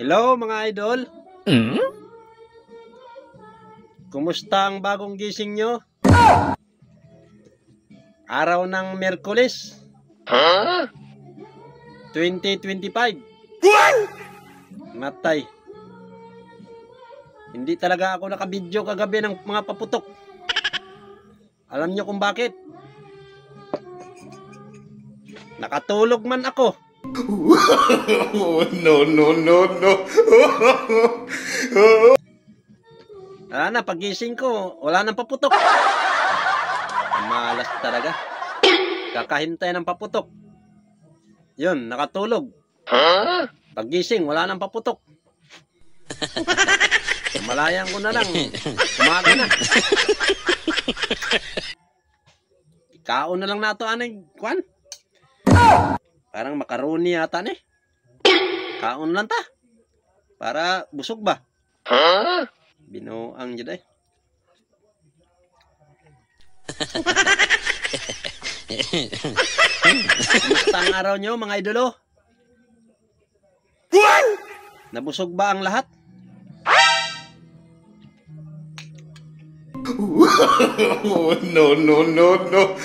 Hello mga idol. Hmm? Kumusta ang bagong gising nyo? Araw ng Miyerkules, 2025. Matay. Hindi talaga ako nakabidyo kagabi ng mga paputok. Alam nyo kung bakit? Nakatulog man ako. No. Na pagising ko, wala nang paputok. Malas talaga. Kakahintay ng paputok. Yun, nakatulog. Pagising, wala nang paputok. Malayan ko na lang. Umaga na. Kaon na lang nato anong kwan. Parang macaroni yata ni. Kaon lang ta. Para busog ba? Binuang jud ay. Kumusta ang araw nyo mga idolo? Nabusog ba ang lahat? No.